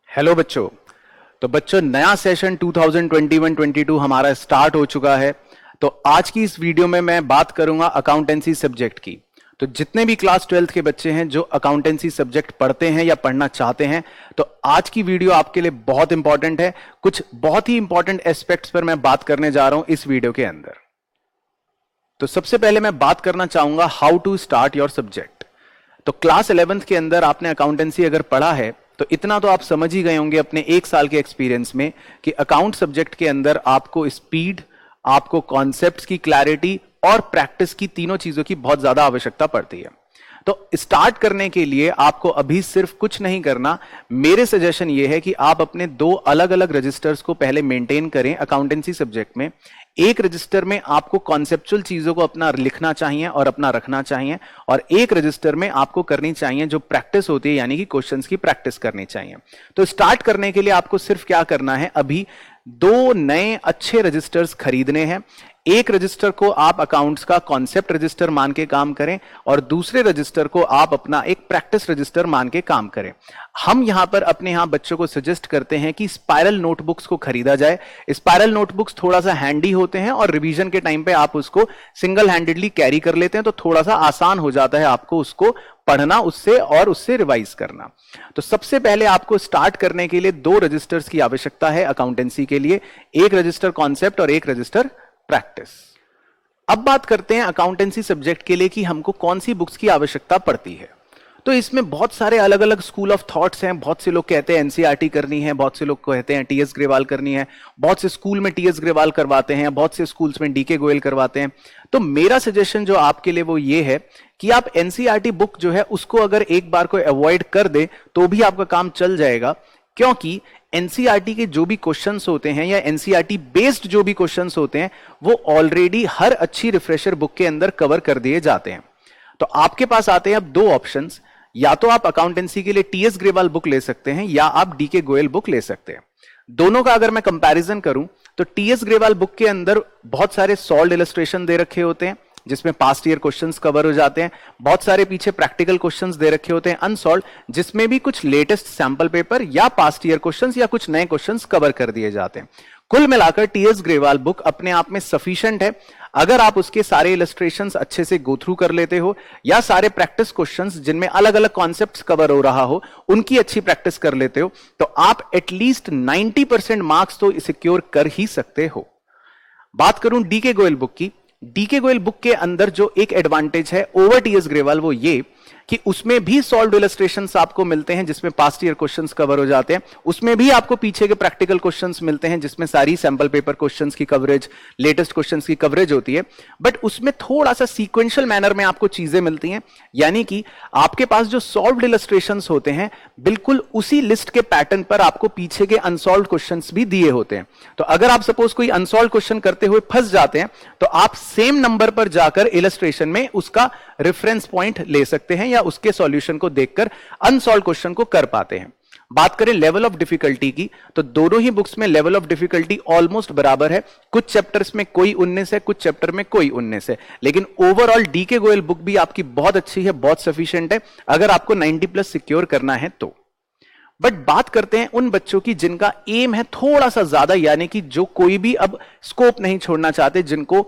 Hello बच्चों। तो बच्चों नया सेशन 2021-22 हमारा स्टार्ट हो चुका है। तो आज की इस वीडियो में मैं बात करूंगा अकाउंटेंसी सब्जेक्ट की। तो जितने भी क्लास 12th के बच्चे हैं जो अकाउंटेंसी सब्जेक्ट पढ़ते हैं या पढ़ना चाहते हैं, तो आज की वीडियो आपके लिए बहुत इंपॉर्टेंट है। कुछ बहुत ही इंपॉर्टेंट एस्पेक्ट्स पर मैं बात करने जा रहा हूं इस वीडियो के अंदर। तो सबसे पहले मैं बात करना चाहूंगा how to start your subject. तो क्लास 11th के अंदर आपने अकाउंटेंसी अगर पढ़ा है तो इतना तो आप समझ ही गए होंगे अपने एक साल के एक्सपीरियंस में कि अकाउंट सब्जेक्ट के अंदर आपको स्पीड, आपको कॉन्सेप्ट्स की क्लैरिटी और प्रैक्टिस की तीनों चीजों की बहुत ज्यादा आवश्यकता पड़ती है। तो स्टार्ट करने के लिए आपको अभी सिर्फ कुछ नहीं करना, मेरे सजेशन ये है कि आप अपने दो अलग अलग रजिस्टर्स को पहले मेंटेन करें अकाउंटेंसी सब्जेक्ट में। एक रजिस्टर में आपको कॉन्सेप्चुअल चीजों को अपना लिखना चाहिए और अपना रखना चाहिए, और एक रजिस्टर में आपको करनी चाहिए जो प्रैक्टिस होती है, यानी कि क्वेश्चंस की प्रैक्टिस करनी चाहिए। तो स्टार्ट करने के लिए आपको सिर्फ क्या करना है, अभी दो नए अच्छे रजिस्टर्स खरीदने हैं। एक रजिस्टर को आप अकाउंट्स का कॉन्सेप्ट रजिस्टर मान के काम करें और दूसरे रजिस्टर को आप अपना एक प्रैक्टिस रजिस्टर मान के काम करें। हम यहां पर अपने यहां बच्चों को सजेस्ट करते हैं कि स्पाइरल नोटबुक्स को खरीदा जाए। स्पाइरल नोटबुक्स थोड़ा सा हैंडी होते हैं और रिवीजन के टाइम पे आप उसको सिंगल हैंडेडली कैरी कर लेते हैं, तो थोड़ा सा आसान हो जाता है आपको उसको पढ़ना उससे और उससे रिवाइज करना। तो सबसे पहले आपको स्टार्ट करने के लिए दो रजिस्टर्स की आवश्यकता है अकाउंटेंसी के लिए, एक रजिस्टर कॉन्सेप्ट और एक रजिस्टर प्रैक्टिस। अब बात करते हैं अकाउंटेंसी सब्जेक्ट के लिए कि हमको कौन सी बुक्स की आवश्यकता पड़ती है। तो इसमें बहुत सारे अलग अलग स्कूल ऑफ थॉट्स हैं। बहुत से लोग कहते हैं एनसीईआरटी करनी है, बहुत से लोग कहते हैं टीएस ग्रेवाल करनी है, बहुत से स्कूल में टीएस ग्रेवाल करवाते हैं, बहुत से स्कूल्स में डीके गोयल करवाते हैं। तो मेरा सजेशन जो आपके लिए वो ये है कि आप एनसीईआरटी बुक जो है उसको अगर एक बार को अवॉइड कर दे तो भी आपका काम चल जाएगा, क्योंकि एनसीईआरटी के जो भी क्वेश्चंस होते हैं या एनसीईआरटी बेस्ड जो भी क्वेश्चंस होते हैं वो ऑलरेडी हर अच्छी रिफ्रेशर बुक के अंदर कवर कर दिए जाते हैं। तो आपके पास आते हैं अब दो ऑप्शंस, या तो आप अकाउंटेंसी के लिए टीएस ग्रेवाल बुक ले सकते हैं या आप डीके गोयल बुक ले सकते हैं। दोनों का अगर मैं कंपैरिजन करूं तो टीएस ग्रेवाल बुक के अंदर बहुत सारे सॉल्व्ड इलस्ट्रेशन दे रखे होते हैं जिसमें पास्ट ईयर क्वेश्चंस कवर हो जाते हैं, बहुत सारे पीछे प्रैक्टिकल क्वेश्चंस दे रखे होते हैं अनसॉल्व्ड, जिसमें भी कुछ लेटेस्ट सैंपल पेपर या पास्ट ईयर क्वेश्चंस या कुछ नए क्वेश्चंस कवर कर दिए जाते हैं। कुल मिलाकर टीएस ग्रेवाल बुक अपने आप में सफिशिएंट है। अगर आप उसके सारे इलस्ट्रेशंस अच्छे से गो थ्रू कर लेते हो या सारे प्रैक्टिस क्वेश्चंस जिनमें अलग अलग कॉन्सेप्ट्स कवर हो रहा हो उनकी अच्छी प्रैक्टिस कर लेते हो, तो आप एटलीस्ट 90% मार्क्स तो सिक्योर कर ही सकते हो। बात करूं डीके गोयल बुक की, डीके गोयल बुक के अंदर जो एक एडवांटेज है ओवर टीएस ग्रेवाल वो ये कि उसमें भी सॉल्व्ड इलस्ट्रेशंस आपको मिलते हैं जिसमें पास्ट ईयर क्वेश्चंस कवर हो जाते हैं, उसमें भी आपको पीछे के प्रैक्टिकल क्वेश्चंस मिलते हैं जिसमें सारी सैंपल पेपर क्वेश्चंस की कवरेज, लेटेस्ट क्वेश्चंस की कवरेज होती है, बट उसमें थोड़ा सा सीक्वेंशियल मैनर में आपको चीजें मिलती हैं। यानी कि आपके पास जो सॉल्व्ड इलस्ट्रेशंस होते हैं बिल्कुल उसी लिस्ट के पैटर्न पर आपको पीछे के अनसॉल्व्ड क्वेश्चंस भी दिए होते हैं। तो अगर आप सपोज कोई अनसॉल्व्ड क्वेश्चन करते हुए फंस जाते हैं तो आप सेम नंबर पर जाकर इलस्ट्रेशन में उसका रेफरेंस पॉइंट ले सकते हैं या उसके सॉल्यूशन को देखकर अनसॉल्व क्वेश्चन को कर पाते हैं। बात करें लेवल ऑफ डिफिकल्टी की, तो दोनों ही बुक्स में लेवल ऑफ डिफिकल्टी ऑलमोस्ट बराबर है। कुछ चैप्टर्स में कोई 19 है, कुछ चैप्टर में कोई 19 है, लेकिन ओवरऑल डीके गोयल बुक भी आपकी बहुत अच्छी है, बहुत सफिशिएंट है अगर आपको 90+ सिक्योर करना है तो। बट बात करते हैं उन बच्चों की जिनका एम है थोड़ा सा ज्यादा, यानी कि जो कोई भी अब स्कोप नहीं छोड़ना चाहते, जिनको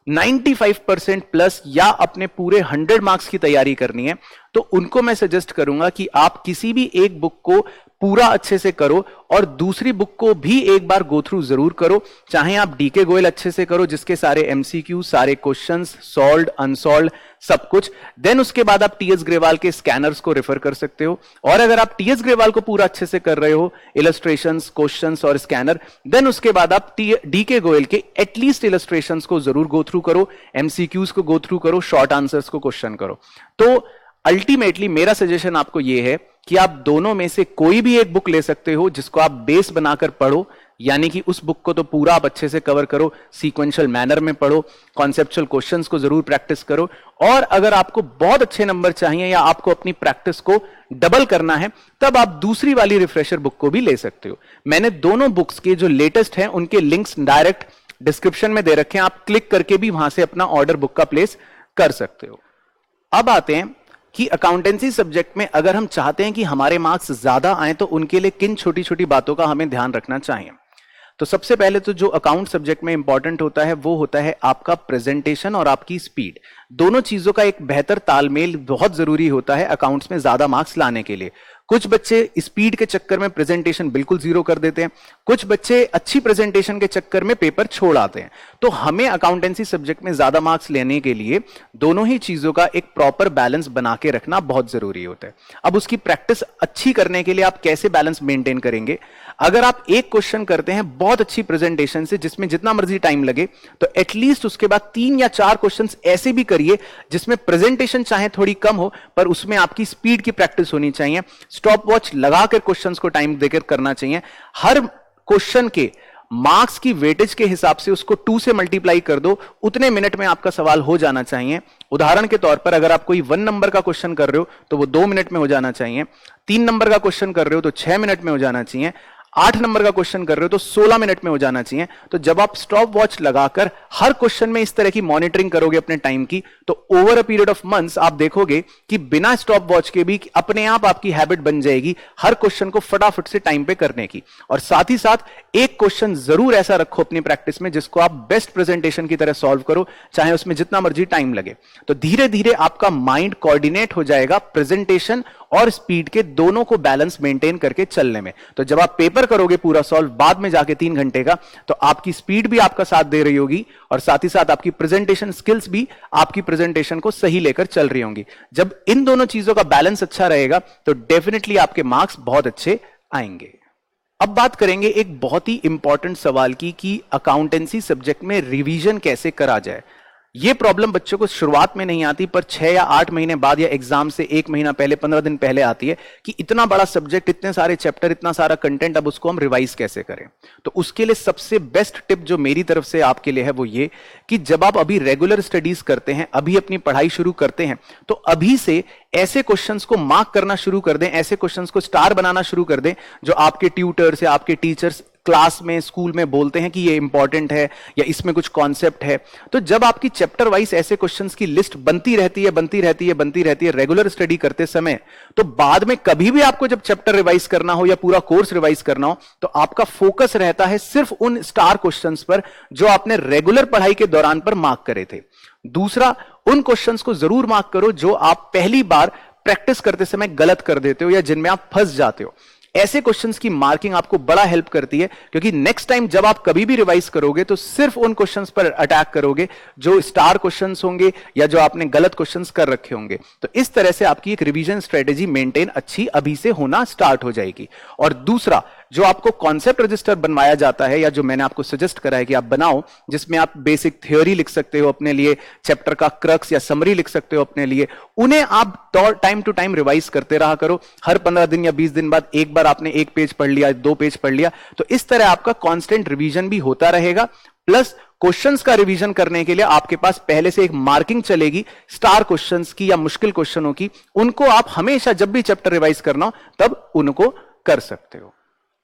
95% प्लस या अपने पूरे 100 मार्क्स की तैयारी करनी है, तो उनको मैं सजेस्ट करूंगा कि आप किसी भी एक बुक को पूरा अच्छे से करो और दूसरी बुक को भी एक बार गो थ्रू जरूर करो। चाहे आप डीके गोयल अच्छे से करो जिसके सारे एमसीक्यू, सारे क्वेश्चंस सॉल्व्ड अनसॉल्व्ड सब कुछ, देन उसके बाद आप टीएस ग्रेवाल के स्कैनर्स को रेफर कर सकते हो। और अगर आप टीएस ग्रेवाल को पूरा अच्छे से कर रहे हो, इलस्ट्रेशंस, क्वेश्चंस और स्कैनर, देन उसके बाद आप डीके गोयल के एटलीस्ट इलस्ट्रेशंस को जरूर गो थ्रू करो, एमसीक्यूज को गो थ्रू करो, शॉर्ट आंसर्स को क्वेश्चन करो। तो अल्टीमेटली मेरा सजेशन आपको यह है कि आप दोनों में से कोई भी एक बुक ले सकते हो जिसको आप बेस बनाकर पढ़ो, यानी कि उस बुक को तो पूरा आप अच्छे से कवर करो, सीक्वेंशियल मैनर में पढ़ो, कॉन्सेप्चुअल क्वेश्चंस को जरूर प्रैक्टिस करो, और अगर आपको बहुत अच्छे नंबर चाहिए या आपको अपनी प्रैक्टिस को डबल करना है तब आप दूसरी वाली रिफ्रेशर बुक को भी ले सकते हो। मैंने दोनों बुक्स के जो लेटेस्ट हैं उनके लिंक्स डायरेक्ट डिस्क्रिप्शन में दे रखे हैं, आप क्लिक करके भी वहां से अपना ऑर्डर बुक का प्लेस कर सकते हो। अब आते हैं कि अकाउंटेंसी सब्जेक्ट में अगर हम चाहते हैं कि हमारे मार्क्स ज्यादा आए तो उनके लिए किन छोटी छोटी बातों का हमें ध्यान रखना चाहिए। तो सबसे पहले तो जो अकाउंट सब्जेक्ट में इंपॉर्टेंट होता है वो होता है आपका प्रेजेंटेशन और आपकी स्पीड। दोनों चीजों का एक बेहतर तालमेल बहुत जरूरी होता है अकाउंट्स में ज्यादा मार्क्स लाने के लिए। कुछ बच्चे स्पीड के चक्कर में प्रेजेंटेशन बिल्कुल जीरो कर देते हैं, कुछ बच्चे अच्छी प्रेजेंटेशन के चक्कर में पेपर छोड़ आते हैं। तो हमें अकाउंटेंसी सब्जेक्ट में ज्यादा मार्क्स लेने के लिए दोनों ही चीजों का एक प्रॉपर बैलेंस बना के रखना बहुत जरूरी होता है। अब उसकी प्रैक्टिस अच्छी करने के लिए आप कैसे बैलेंस मेंटेन करेंगे? अगर आप एक क्वेश्चन करते हैं बहुत अच्छी प्रेजेंटेशन से जिसमें जितना मर्जी टाइम लगे, तो एटलीस्ट उसके बाद 3 या 4 क्वेश्चंस ऐसे भी करिए जिसमें प्रेजेंटेशन चाहे थोड़ी कम हो पर उसमें आपकी स्पीड की प्रैक्टिस होनी चाहिए। स्टॉप वॉच लगाकर क्वेश्चंस को टाइम देकर करना चाहिए। हर क्वेश्चन के मार्क्स की वेटेज के हिसाब से उसको 2 से मल्टीप्लाई कर दो, उतने मिनट में आपका सवाल हो जाना चाहिए। उदाहरण के तौर पर अगर आप कोई 1 नंबर का क्वेश्चन कर रहे हो तो वो 2 मिनट में हो जाना चाहिए। 3 नंबर का क्वेश्चन कर रहे हो तो 6 मिनट में हो जाना चाहिए। 8 नंबर का क्वेश्चन कर रहे हो तो 16 मिनट में हो जाना चाहिए। तो जब आप स्टॉप वॉच लगाकर हर क्वेश्चन में इस तरह की मॉनिटरिंग करोगे अपने टाइम की, तो over a period of months आप देखोगे कि बिना स्टॉप वॉच के भी अपने आप आपकी हैबिट बन जाएगी हर क्वेश्चन को फटाफट से टाइम पे करने की। और साथ ही साथ एक क्वेश्चन जरूर ऐसा रखो अपनी प्रैक्टिस में जिसको आप बेस्ट प्रेजेंटेशन की तरह सॉल्व करो, चाहे उसमें जितना मर्जी टाइम लगे। तो धीरे धीरे आपका माइंड कोऑर्डिनेट हो जाएगा प्रेजेंटेशन और स्पीड के दोनों को बैलेंस मेंटेन करके चलने में। तो जब आप पेपर करोगे पूरा सॉल्व बाद में जाके 3 घंटे का, तो आपकी स्पीड भी आपका साथ दे रही होगी और साथ ही साथ आपकी प्रेजेंटेशन स्किल्स भी आपकी प्रेजेंटेशन को सही लेकर चल रही होंगी। जब इन दोनों चीजों का बैलेंस अच्छा रहेगा तो डेफिनेटली आपके मार्क्स बहुत अच्छे आएंगे। अब बात करेंगे एक बहुत ही इंपॉर्टेंट सवाल की कि अकाउंटेंसी सब्जेक्ट में रिवीजन कैसे करा जाए। ये प्रॉब्लम बच्चों को शुरुआत में नहीं आती पर 6 या 8 महीने बाद या एग्जाम से 1 महीना पहले, 15 दिन पहले आती है कि इतना बड़ा सब्जेक्ट, इतने सारे चैप्टर, इतना सारा कंटेंट, अब उसको हम रिवाइज कैसे करें। तो उसके लिए सबसे बेस्ट टिप जो मेरी तरफ से आपके लिए है वो ये कि जब आप अभी रेगुलर स्टडीज करते हैं, अभी अपनी पढ़ाई शुरू करते हैं, तो अभी से ऐसे क्वेश्चंस को मार्क करना शुरू कर दें, ऐसे क्वेश्चंस को स्टार बनाना शुरू कर दें जो आपके ट्यूटर्स या आपके टीचर्स क्लास में, स्कूल में बोलते हैं कि ये इंपॉर्टेंट है या इसमें कुछ कॉन्सेप्ट है। तो जब आपकी चैप्टर वाइज ऐसे क्वेश्चंस की लिस्ट बनती रहती है रेगुलर स्टडी करते समय, तो बाद में कभी भी आपको जब चैप्टर रिवाइज करना हो या पूरा कोर्स रिवाइज करना हो, तो आपका फोकस रहता है सिर्फ उन स्टार क्वेश्चंस पर जो आपने रेगुलर पढ़ाई के दौरान पर मार्क करे थे। दूसरा, उन क्वेश्चंस को जरूर मार्क करो जो आप पहली बार प्रैक्टिस करते समय गलत कर देते हो या जिनमें आप फंस जाते हो। ऐसे क्वेश्चंस की मार्किंग आपको बड़ा हेल्प करती है, क्योंकि नेक्स्ट टाइम जब आप कभी भी रिवाइज करोगे तो सिर्फ उन क्वेश्चंस पर अटैक करोगे जो स्टार क्वेश्चंस होंगे या जो आपने गलत क्वेश्चंस कर रखे होंगे। तो इस तरह से आपकी एक रिवीजन स्ट्रेटेजी मेंटेन अच्छी अभी से होना स्टार्ट हो जाएगी। और दूसरा, जो आपको कॉन्सेप्ट रजिस्टर बनवाया जाता है या जो मैंने आपको सजेस्ट करा है कि आप बनाओ, जिसमें आप बेसिक थ्योरी लिख सकते हो अपने लिए, चैप्टर का क्रक्स या समरी लिख सकते हो अपने लिए, उन्हें आप टाइम टू टाइम रिवाइज करते रहा करो। हर 15 दिन या 20 दिन बाद एक बार आपने 1 पेज पढ़ लिया, 2 पेज पढ़ लिया, तो इस तरह आपका कांस्टेंट रिवीजन भी होता रहेगा। प्लस क्वेश्चंस का रिवीजन करने के लिए आपके पास पहले से एक मार्किंग चलेगी स्टार क्वेश्चंस की या मुश्किल क्वेश्चनों की। उनको आप हमेशा जब भी चैप्टर रिवाइज करना हो तब उनको कर सकते हो।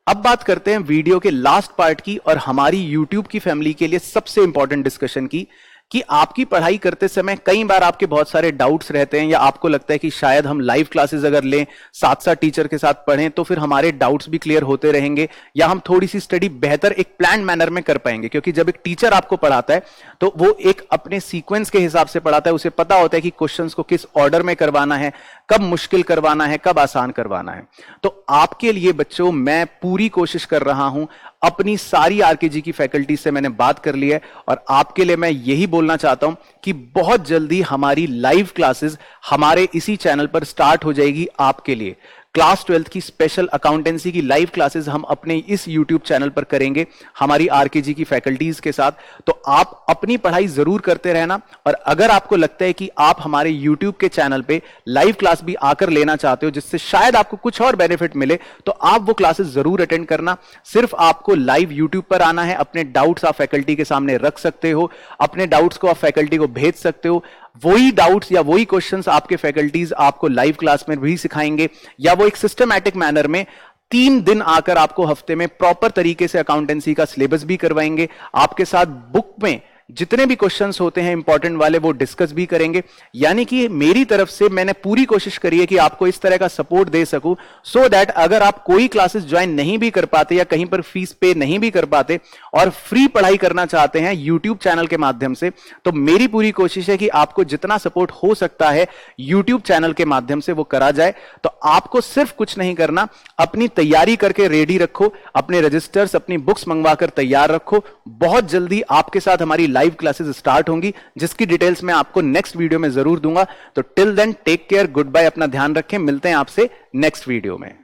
अब बात करते हैं वीडियो के लास्ट पार्ट की और हमारी YouTube की फैमिली के लिए सबसे इंपॉर्टेंट डिस्कशन की, कि आपकी पढ़ाई करते समय कई बार आपके बहुत सारे डाउट्स रहते हैं या आपको लगता है कि शायद हम लाइव क्लासेस अगर लें, साथ साथ टीचर के साथ पढ़ें, तो फिर हमारे डाउट्स भी क्लियर होते रहेंगे या हम थोड़ी सी स्टडी बेहतर एक प्लान मैनर में कर पाएंगे। क्योंकि जब एक टीचर आपको पढ़ाता है तो वो एक अपने सीक्वेंस के हिसाब से पढ़ाता है, उसे पता होता है कि क्वेश्चंस को किस ऑर्डर में करवाना है, कब मुश्किल करवाना है, कब आसान करवाना है। तो आपके लिए बच्चों मैं पूरी कोशिश कर रहा हूं, अपनी सारी आरकेजी की फैकल्टी से मैंने बात कर ली है और आपके लिए मैं यही बोलना चाहता हूं कि बहुत जल्दी हमारी लाइव क्लासेस हमारे इसी चैनल पर स्टार्ट हो जाएगी आपके लिए। क्लास 12th की स्पेशल अकाउंटेंसी की लाइव क्लासेस हम अपने इस YouTube चैनल पर करेंगे हमारी आरकेजी की फैकल्टीज के साथ। तो आप अपनी पढ़ाई जरूर करते रहना, और अगर आपको लगता है कि आप हमारे YouTube के चैनल पे लाइव क्लास भी आकर लेना चाहते हो जिससे शायद आपको कुछ और बेनिफिट मिले, तो आप वो क्लासेस जरूर अटेंड करना। सिर्फ आपको लाइव YouTube पर आना है, अपने डाउट्स आप फैकल्टी के सामने रख सकते हो, अपने डाउट्स को आप फैकल्टी को भेज सकते हो। वही डाउट्स या वही क्वेश्चंस आपके फैकल्टीज आपको लाइव क्लास में भी सिखाएंगे, या वो एक सिस्टमैटिक मैनर में 3 दिन आकर आपको हफ्ते में प्रॉपर तरीके से अकाउंटेंसी का सिलेबस भी करवाएंगे, आपके साथ बुक में जितने भी क्वेश्चंस होते हैं इंपॉर्टेंट वाले वो डिस्कस भी करेंगे। यानी कि मेरी तरफ से मैंने पूरी कोशिश करी है कि आपको इस तरह का सपोर्ट दे सकूं, सो दैट अगर आप कोई क्लासेस ज्वाइन नहीं भी कर पाते या कहीं पर फीस पे नहीं भी कर पाते और फ्री पढ़ाई करना चाहते हैं यूट्यूब चैनल के माध्यम से, तो मेरी पूरी कोशिश है कि आपको जितना सपोर्ट हो सकता है यूट्यूब चैनल के माध्यम से वो करा जाए। तो आपको सिर्फ कुछ नहीं करना, अपनी तैयारी करके रेडी रखो, अपने रजिस्टर्स अपनी बुक्स मंगवाकर तैयार रखो। बहुत जल्दी आपके साथ हमारी लाइव क्लासेस स्टार्ट होंगी, जिसकी डिटेल्स मैं आपको नेक्स्ट वीडियो में जरूर दूंगा। तो till then take care, good bye, अपना ध्यान रखें, मिलते हैं आपसे नेक्स्ट वीडियो में।